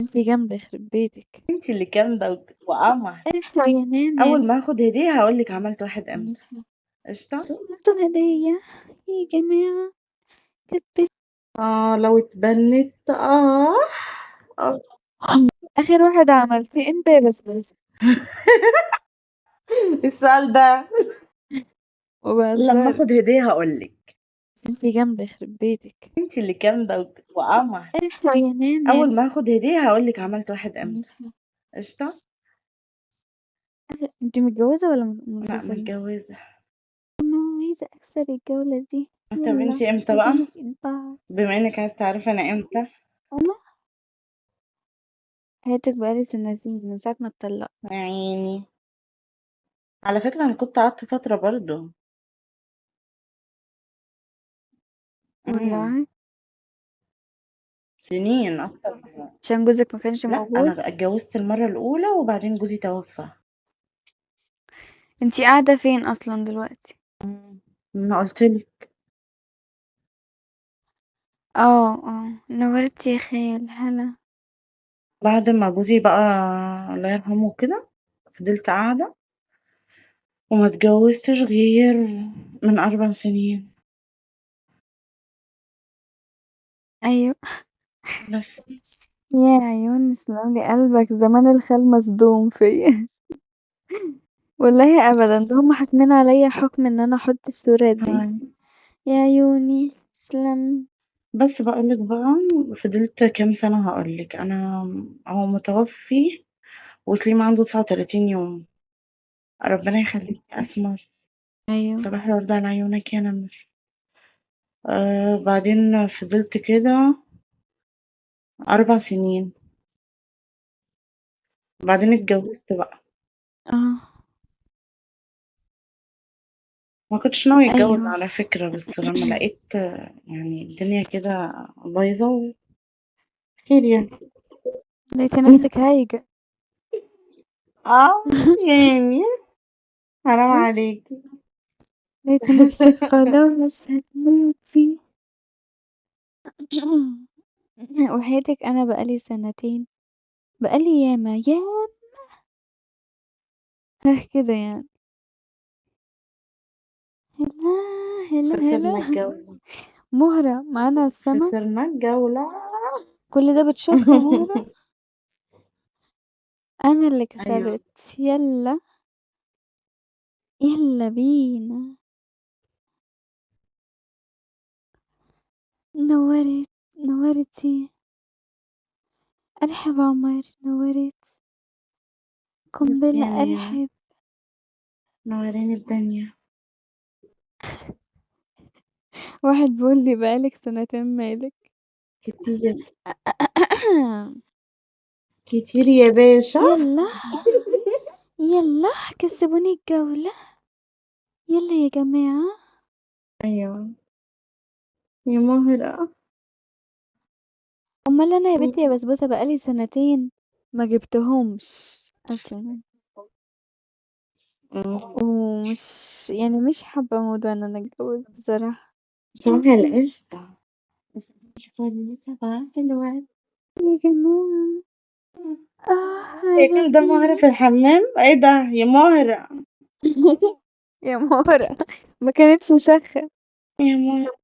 انت جامدة يخرب بيتك. انت اللي جامده وقمر. احنا يا نانا اول ما اخد هديه هقولك عملت واحد امتى. قشطه. عملتوا هدية يا جماعة. كنت لو اتبنت آخر واحد عملتيه امتى بس السؤال ده لما وبهزر. اخد هديه هقولك. انت جامدة يخرب بيتك. انت اللي جامده وقمر. احنا يا نانا اول ما اخد هديه هقولك عملت واحد امتى. قشطه. انت متجوزة ولا لا منفصلة؟ متجوزه. انا عايزة اكسر الجولة دي. طب يلا انت امتى بقى؟ ادينا في ايد بعض. بما انك عايز تعرفي انا امتى. انا حياتك بقالي سنتين من ساعة ما اتطلقت. يا عيني. على فكره انا كنت قعدت فتره برضو. والله سنين اكتر. عشان جوزك ما كانش لا موجود. انا اتجوزت المره الاولى وبعدين جوزي توفى. انتي قاعدة فين اصلا دلوقتي؟ ما قلتلك. اه نورتي يا خيال هلا. بعد ما جوزي بقى الله يرحمه كده فضلت قاعده وما اتجوزتش غير من 4 سنين ايوه بس. يا عيون سلاملي قلبك زمان الخال مصدوم فيا. والله ابدا ده هم حاكمين عليا حكم ان انا احط الصورة دي. هاي. يا عيوني تسلم. بس بقولك بقى فضلت كام سنة هقولك أنا. هو متوفي وسليم عنده 39 يوم. ربنا يخليك أسمر. ايوه صباح الورد على عيونك يا نمر. بعدين فضلت كده 4 سنين. بعدين اتجوزت بقى. اه ما كنتش ناوي اتجوز ايوه على فكرة بس لما لقيت يعني الدنيا كده بايظة. خير يعني. لقيتي نفسك هايجة. اه يعني حرام عليكي. لقيتي نفسك خلاص هتموتي. وحياتك انا بقالي سنتين. بقالي ياما كده يعني. هلا هلا خسرنا هلا. الجولة. مهرة معانا السما. خسرنا الجولة. كل ده بتشوفها مهرة. انا اللي ايوه. كسبت يلا. يلا بينا. نورت نورتي. ارحب عمر نورت. قنبلة يعني ارحب. نوراني الدنيا. واحد بيقول لي بقالك سنتين مالك. كتير. كتير يا باشا. يلا يلا كسبوني الجولة. يلا يا جماعة. ايوه يا مهرة. امال انا يا بنتي يا بسبوسة بقالي سنتين ما جبتهمش اصلا. ومش يعني مش حابة موضوع ان انا اتجوز بصراحة. صباح القشطة. فل صباح الورد. يا جماعة هي كل ده مهرة عرفيني. في الحمام؟ ايه ده يا مهرة؟ يا مورا ما كانتش شخة. يا مهرة.